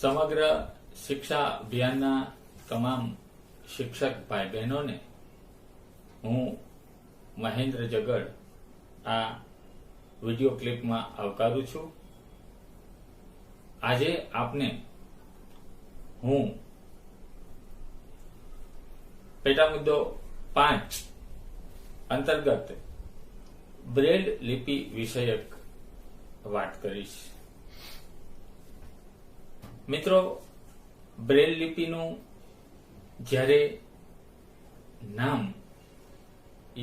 સમગ્ર શિક્ષા અભિયાનના તમામ શિક્ષક ભાઈ બહેનોને હું મહેન્દ્ર જગડ આ વિડિયો ક્લિપમાં આવકારું છું. આજે આપને હું પેટા મુદ્દો 5 અંતર્ગત બ્રેલ લિપિ વિષયક વાત કરીશ. મિત્રો, બ્રેલ લિપિનું જ્યારે નામ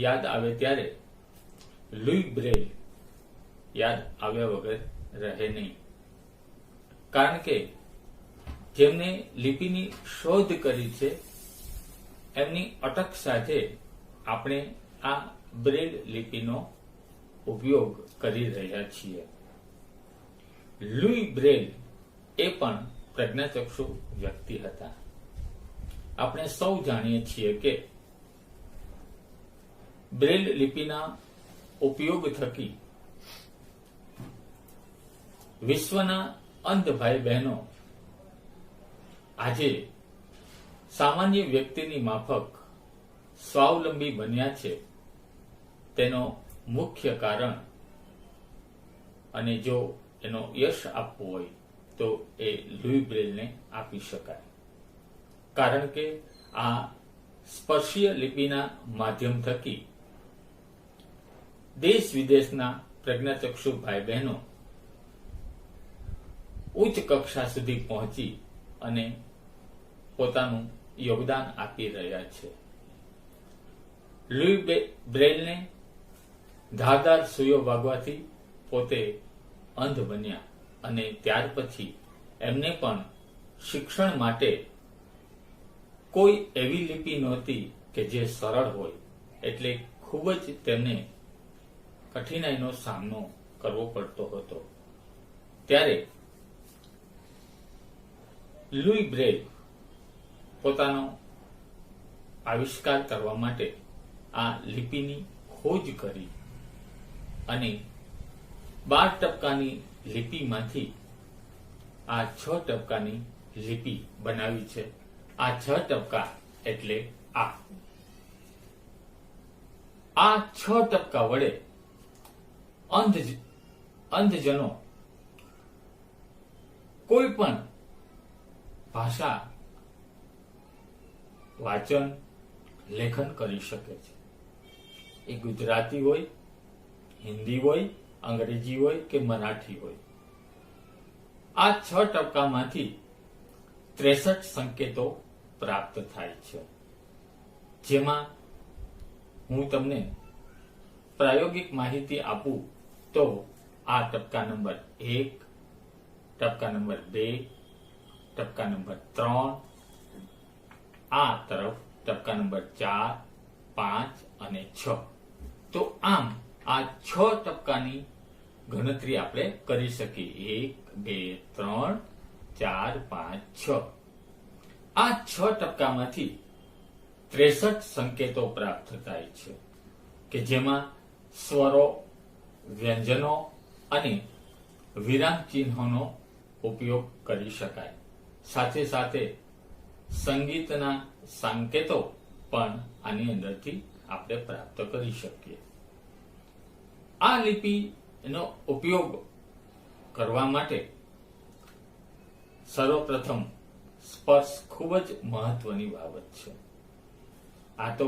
યાદ આવે ત્યારે લુઈ બ્રેલ યાદ આવ્યા વગર રહે નહીં. કારણ કે જેમને લિપિની શોધ કરી છે એમની અટક સાથે આપણે આ બ્રેલ લિપિનો ઉપયોગ કરી રહ્યા છીએ. લુઈ બ્રેલ એ પણ પ્રજ્ઞાચક્ષુ વ્યક્તિ હતા. આપણે સૌ જાણીએ છીએ કે બ્રેલ લિપિના ઉપયોગ થકી વિશ્વના અંધ ભાઈ બહેનો આજે સામાન્ય વ્યક્તિની માફક સ્વાવલંબી બન્યા છે. તેનો મુખ્ય કારણ, અને જો એનો યશ આપવો હોય તો એ લુઈ બ્રેલને આપી શકાય. કારણ કે આ સ્પર્શીય લિપિના માધ્યમ થકી દેશ વિદેશના પ્રજ્ઞાચક્ષુ ભાઈ બહેનો ઉચ્ચ કક્ષા સુધી પહોંચી અને પોતાનું યોગદાન આપી રહ્યા છે. લુઈ બ્રેલને ધારદાર સૂયો વાગવાથી પોતે અંધ બન્યા અને ત્યાર પછી એમને પણ શિક્ષણ માટે કોઈ એવી લિપિ નહોતી કે જે સરળ હોય, એટલે ખૂબ જ તેમને કઠિનાઈનો સામનો કરવો પડતો હતો. ત્યારે લુઈ બ્રેલ પોતાનો આવિષ્કાર કરવા માટે આ લિપિની ખોજ કરી અને 12 ટપકાની લિપિમાંથી આ 6 ટપકાની લિપિ બનાવી છે. આ 6 ટપકા એટલે આ 6 ટપકા વડે અંધજનો કોઈ પણ ભાષા વાંચન લેખન કરી શકે છે. એ ગુજરાતી હોય, હિન્દી હોય, અંગ્રેજી હોય કે મરાઠી હોય. આ 6 ટપકામાંથી 63 સંકેતો પ્રાપ્ત થાય છે. જેમાં હું તમને પ્રાયોગિક માહિતી આપું તો આ ટપકા નંબર 1, ટપકા નંબર 2, ટપકા નંબર 3, આ તરફ ટપકા નંબર 4, 5 અને 6. તો આમ આ 6 ટપકાની ગણતરી આપણે કરી શકીએ. 1, 2, 3, 4, 5, 6. આ 6 ટપકામાંથી 63 સંકેતો પ્રાપ્ત થાય છે કે જેમાં સ્વરો, વ્યંજનો અને વિરામ ચિહ્નોનો ઉપયોગ કરી શકાય. સાથે સાથે સંગીતના સંકેતો પણ આની અંદરથી આપણે પ્રાપ્ત કરી શકીએ. આ લિપિનો ઉપયોગ કરવા માટે સર્વપ્રથમ સ્પર્શ ખૂબ જ મહત્વની બાબત છે. આ તો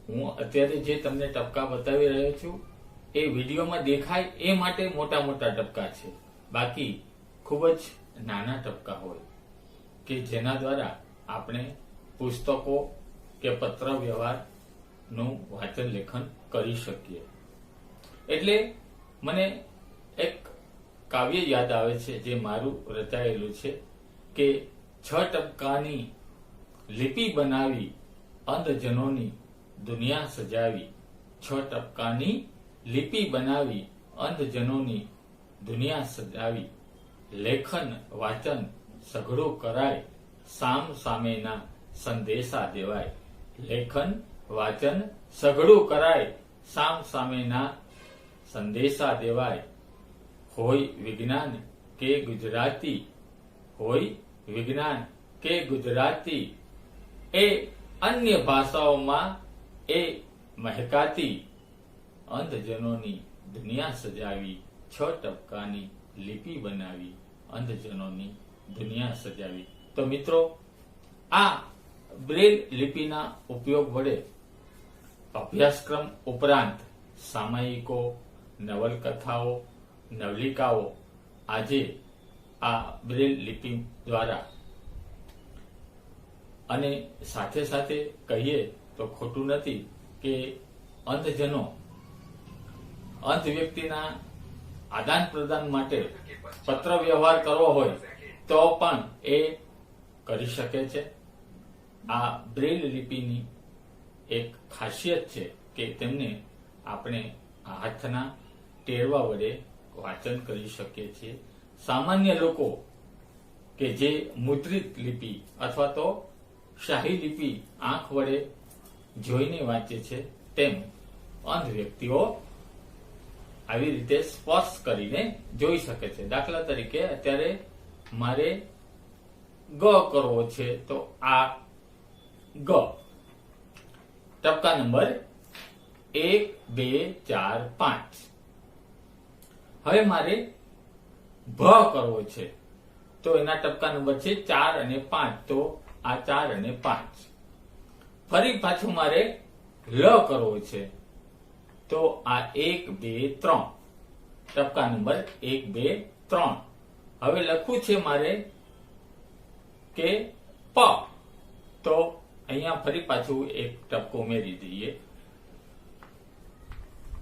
હું અત્યારે જે તમને ટપકા બતાવી રહ્યો છું એ વિડીયોમાં દેખાય એ માટે મોટા મોટા ટપકા છે. બાકી ખૂબ જ નાના ટપકા હોય કે જેના દ્વારા આપણે પુસ્તકો કે પત્ર વ્યવહારનું વાંચન લેખન કરી શકીએ. એટલે મને એક કાવ્ય યાદ આવે છે જે મારું રચાયેલું છે કે 6 ટપકાની લિપિ બનાવી અંધજનોની દુનિયા સજાવી. 6 ટપકાની લિપિ બનાવી અંધજનોની દુનિયા સજાવી. લેખન વાચન સઘળું કરાય, સામ સામેના સંદેશા દેવાય. લેખન વાચન સઘળું કરાય, સામ સામેના સંદેશા દેવાય. હોય વિજ્ઞાન કે ગુજરાતી, હોય વિજ્ઞાન કે ગુજરાતી એ અન્ય ભાષાઓમાં એ મહેકાતી અંધજનોની દુનિયા સજાવી, 6 ટપકાની લિપિ બનાવી, અંધજનોની દુનિયા સજાવી. તો મિત્રો, આ બ્રેલ લિપિના ઉપયોગ વડે અભ્યાસક્રમ ઉપરાંત સામાયિકો, નવલકથાઓ, નવલિકાઓ આજે આ બ્રેલ લિપિ દ્વારા, અને સાથે સાથે કહીએ તો ખોટું નથી કે અંધજનો અંધ વ્યક્તિના આદાન પ્રદાન માટે પત્ર વ્યવહાર કરવો હોય તો પણ એ કરી શકે છે. આ બ્રેલ લિપિની એક ખાસિયત છે કે તેમને આપણે હાથના ટેરવા વડે વાંચન કરી શકીએ છીએ. સામાન્ય લોકો કે જે મુદ્રિત લિપિ અથવા તો શાહી લિપિ આંખ વડે જોઈને વાંચે છે, તેમ અંધ વ્યક્તિઓ આવી રીતે સ્પર્શ કરીને જોઈ શકે છે. દાખલા તરીકે અત્યારે મારે ગ કરવો છે, તો આ ગ ટપકા નંબર 1, 2, 4, 5. હવે મારે ભ કરવો છે, તો એના ટપકા નંબર છે 4 અને 5, તો આ 4 અને 5. ફરી પાછું મારે લ કરવો છે, તો આ 1, 2, 3 ટપકા નંબર 1, 2, 3. હવે લખવું છે મારે કે પ, તો અહીંયા ફરી પાછું એક ટપકો ઉમેરી દઈએ,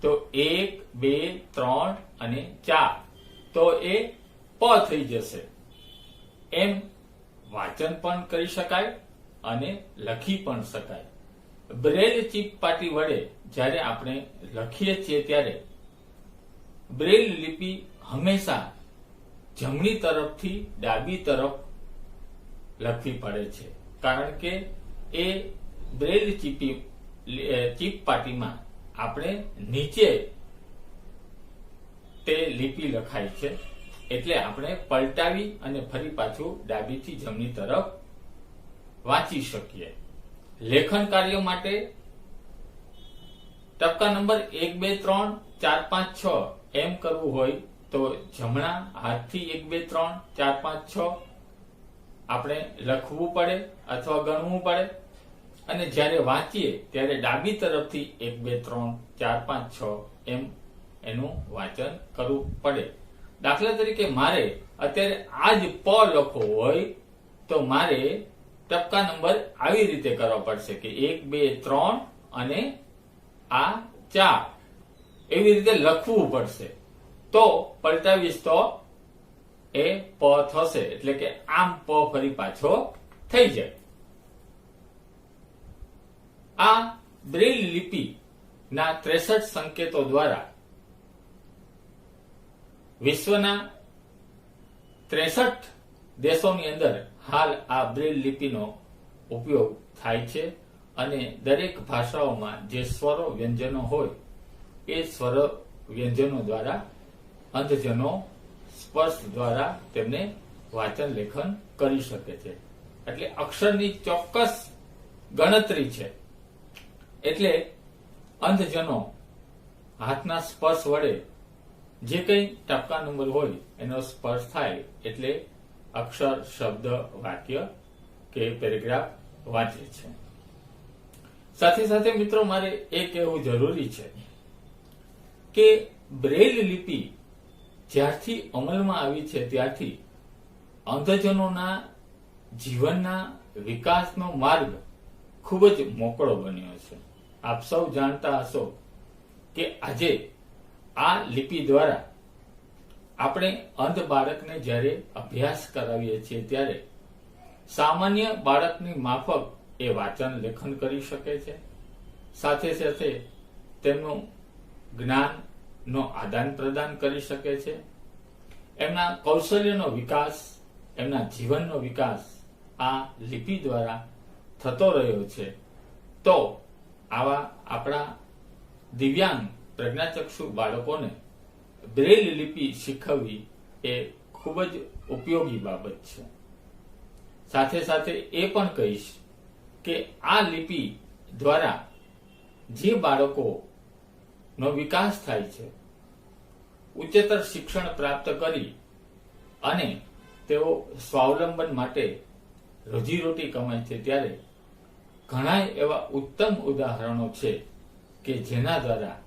તો 1, 2, 3 અને 4, તો એ પ થઈ જશે. એમ વાંચન પણ કરી શકાય અને લખી પણ શકાય. બ્રેલ ચીપપાટી વડે જ્યારે આપણે લખીએ છીએ ત્યારે બ્રેલ લિપિ હંમેશા જમણી તરફથી ડાબી તરફ લખવી પડે છે, કારણ કે એ બ્રેલ ચીપપાટીમાં આપણે નીચે તે લિપિ લખાય છે, એટલે આપણે પલટાવી અને ફરી પાછું ડાબીથી જમણી તરફ વાંચી શકીએ. લેખન કાર્ય માટે ટપકા નંબર 1, 2, 3, 4, 5, 6 એમ કરવું હોય તો જમણા હાથથી 1, 2, 3, 4, 5, 6 આપણે લખવું પડે અથવા ગણવું પડે, અને જ્યારે વાંચીએ ત્યારે ડાબી તરફથી 1, 2, 3, 4, 5, 6 એમ એનું વાંચન કરવું પડે. દાખલા તરીકે મારે અત્યારે આ જ પ લખવો હોય તો મારે ટપકા નંબર આવી રીતે કરવા પડશે કે 1, 2, 3 અને આ 4 એવી રીતે લખવું પડશે. તો પલટાવીશ તો એ પ થશે, એટલે કે આમ પ ફરી પાછો થઈ જાય. આ બ્રેલ લિપિ ના 63 સંકેતો દ્વારા વિશ્વના 63 દેશોની અંદર હાલ આ બ્રેલ લિપિનો ઉપયોગ થાય છે, અને દરેક ભાષાઓમાં જે સ્વરો વ્યંજનો હોય એ સ્વરો વ્યંજનો દ્વારા અંધજનો સ્પર્શ દ્વારા તેમને વાંચન લેખન કરી શકે છે. એટલે અક્ષરની ચોક્કસ ગણતરી છે, એટલે અંધજનો હાથના સ્પર્શ વડે જે કંઈ ટપકા નંબર હોય એનો સ્પર્શ થાય એટલે અક્ષર, શબ્દ, વાક્ય કે પેરેગ્રાફ વાંચે છે. સાથે સાથે મિત્રો મારે એ કહેવું જરૂરી છે કે બ્રેલ લિપિ જ્યારથી અમલમાં આવી છે ત્યારથી અંધજનોના જીવનના વિકાસનો માર્ગ ખૂબ જ મોકળો બન્યો છે. આપ સૌ જાણતા હશો કે આજે આ લિપિ દ્વારા આપણે અંધ બાળકને જ્યારે અભ્યાસ કરાવીએ છીએ ત્યારે સામાન્ય બાળકની માફક એ વાંચન લેખન કરી શકે છે. સાથે સાથે તેમનું જ્ઞાનનો આદાન પ્રદાન કરી શકે છે. એમના કૌશલ્યનો વિકાસ, એમના જીવનનો વિકાસ આ લિપિ દ્વારા થતો રહ્યો છે. તો આવા આપણા દિવ્યાંગ પ્રજ્ઞાચક્ષુ બાળકોને બ્રેલ લિપિ શીખવવી એ ખૂબ જ ઉપયોગી બાબત છે. સાથે સાથે એ પણ કહીશ કે આ લિપિ દ્વારા જે બાળકોનો વિકાસ થાય છે, ઉચ્ચતર શિક્ષણ પ્રાપ્ત કરી અને તેઓ સ્વાવલંબન માટે રોજીરોટી કમાય છે, ત્યારે ઘણા એવા ઉત્તમ ઉદાહરણો છે કે જેના દ્વારા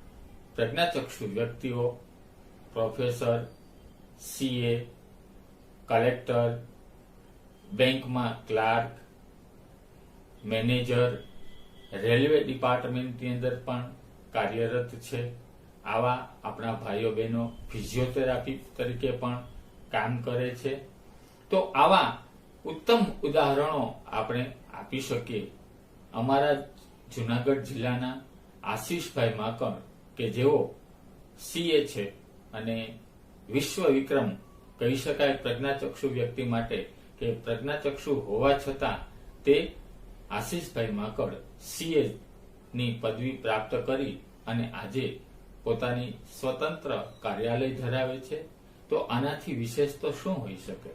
પ્રજ્ઞાચક્ષુ વ્યક્તિઓ પ્રોફેસર, સીએ, કલેક્ટર, બેંકમાં ક્લાર્ક, મેનેજર, રેલવે ડિપાર્ટમેન્ટની અંદર પણ કાર્યરત છે. આવા આપણા ભાઈઓ બહેનો ફિઝિયોથેરાપી તરીકે પણ કામ કરે છે. તો આવા ઉત્તમ ઉદાહરણો આપણે આપી શકીએ. અમારા જુનાગઢ જિલ્લાના આશીષભાઈ માકણ કે જેઓ સીએ છે અને વિશ્વ વિક્રમ કહી શકાય પ્રજ્ઞાચક્ષુ વ્યક્તિ માટે કે પ્રજ્ઞાચક્ષુ હોવા છતાં તે આશીષભાઈ માકડ સીએ ની પદવી પ્રાપ્ત કરી અને આજે પોતાની સ્વતંત્ર કાર્યાલય ધરાવે છે. તો આનાથી વિશેષ તો શું હોઈ શકે?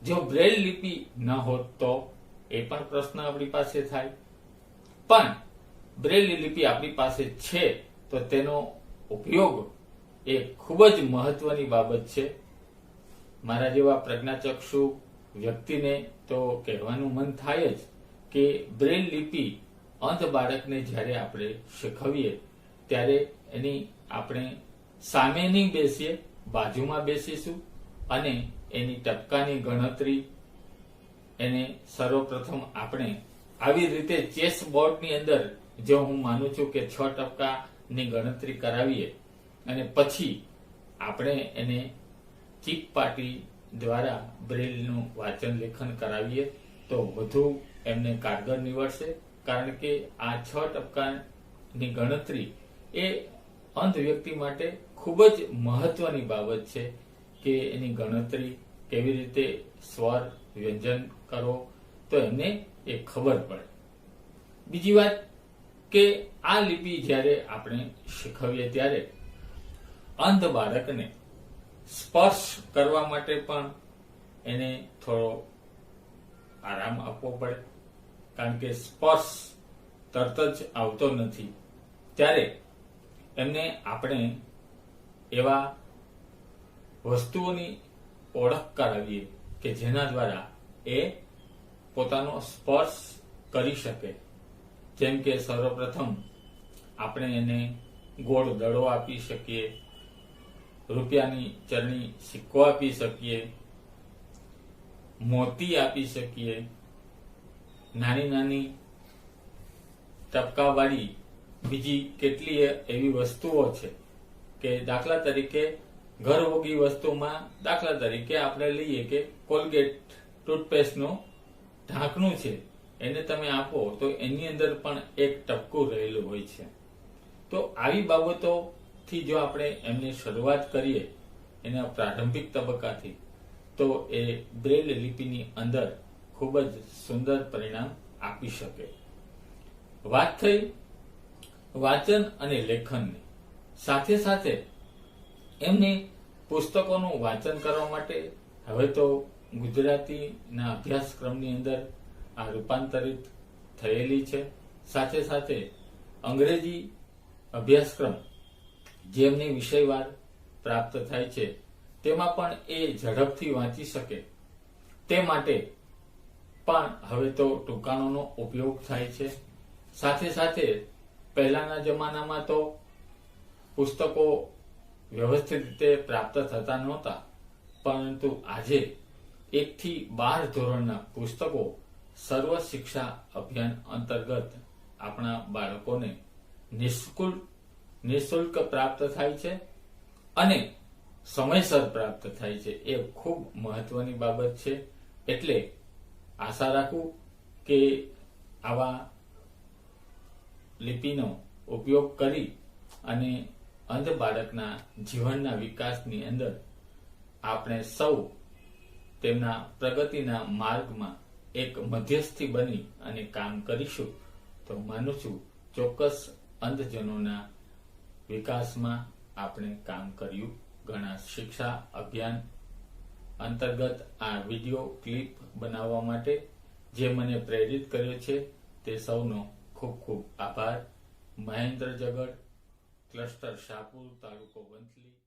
જો બ્રેલ લિપિ ન હોત તો એ પણ પ્રશ્ન આપણી પાસે થાય. પણ બ્રેલ લિપિ આપણી પાસે છે તો તેનો ઉપયોગ એ ખૂબ જ મહત્વની બાબત છે. મારા જેવા પ્રજ્ઞાચક્ષુ વ્યક્તિને તો કહેવાનું મન થાય જ કે બ્રેલ લિપિ અંધ બાળકને જ્યારે આપણે શીખવીએ ત્યારે એની આપણે સામે નહીં બેસીએ, બાજુમાં બેસીશું અને એની ટપકાની ગણતરી એને સર્વપ્રથમ આપણે આવી રીતે ચેસ બોર્ડની અંદર જો હું માનું છું કે 6 ટપકાની ગણતરી કરાવીએ અને પછી આપણે એને ચીક પાટી દ્વારા બ્રેલનું વાંચન લેખન કરાવીએ તો વધુ એમને કારગર નીવડશે. કારણ કે આ 6 ટપકાની ગણતરી એ અંધ વ્યક્તિ માટે ખૂબ જ મહત્વની બાબત છે કે એની ગણતરી કેવી રીતે સ્વર વ્યંજન કરો તો એમને એ ખબર પડે. બીજી વાત કે આ લિપિ જ્યારે આપણે શીખવીએ ત્યારે અંધ બાળકને સ્પર્શ કરવા માટે પણ એને થોડો આરામ આપવો પડે. કારણ કે સ્પર્શ તરત જ આવતો નથી. ત્યારે એમને આપણે એવા વસ્તુઓની ઓળખ કરાવીએ કે જેના દ્વારા એ પોતાનો સ્પર્શ કરી શકે. જેમ કે સર્વપ્રથમ આપણે એને ગોળ દડો આપી શકીએ, રૂપિયાની ચરણી સિક્કો આપી શકીએ, મોતી આપી શકીએ, નાની નાની ટપકાવાળી બીજી કેટલી એવી વસ્તુઓ છે કે દાખલા તરીકે ઘરવોગી વસ્તુમાં દાખલા તરીકે આપણે લઈએ કે કોલગેટ ટૂથપેસ્ટનું ઢાંકણું છે, એને તમે આપો તો એની અંદર પણ એક ટપકું રહેલું હોય છે. તો આવી બાબતોથી જો આપણે એમની શરૂઆત કરીએ એના પ્રારંભિક તબક્કાથી તો એ બ્રેલ લિપિની અંદર ખૂબ જ સુંદર પરિણામ આપી શકે. વાત થઈ વાંચન અને લેખનની. સાથે સાથે એમને પુસ્તકોનું વાંચન કરવા માટે હવે તો ગુજરાતીના અભ્યાસક્રમની અંદર આ રૂપાંતરિત થયેલી છે. સાથે સાથે અંગ્રેજી અભ્યાસક્રમ જેમની વિષયવાર પ્રાપ્ત થાય છે તેમાં પણ એ ઝડપથી વાંચી શકે તે માટે પણ હવે તો ટૂંકાણોનો ઉપયોગ થાય છે. સાથે સાથે પહેલાના જમાનામાં તો પુસ્તકો વ્યવસ્થિત રીતે પ્રાપ્ત થતા નહોતા, પરંતુ આજે 1 થી 12 ધોરણના પુસ્તકો સર્વ શિક્ષા અભિયાન અંતર્ગત આપણા બાળકોને નિઃશુલ્ક પ્રાપ્ત થાય છે અને સમયસર પ્રાપ્ત થાય છે. એ ખૂબ મહત્વની બાબત છે. એટલે આશા રાખું કે આવા લિપિનો ઉપયોગ કરી અને અંધ બાળકના જીવનના વિકાસની અંદર આપણે સૌ તેમના પ્રગતિના માર્ગમાં એક મધ્યસ્થી બની અને કામ કરીશું તો માનું છું ચોક્કસ અંધજનોના વિકાસમાં આપણે કામ કર્યું. ઘણા શિક્ષા અભિયાન અંતર્ગત આ વિડીયો ક્લિપ બનાવવા માટે જે મને પ્રેરિત કર્યો છે તે સૌનો ખૂબ ખૂબ આભાર. મહેન્દ્ર જગડ, ક્લસ્ટર શાહપુર, તાલુકો વંથલી.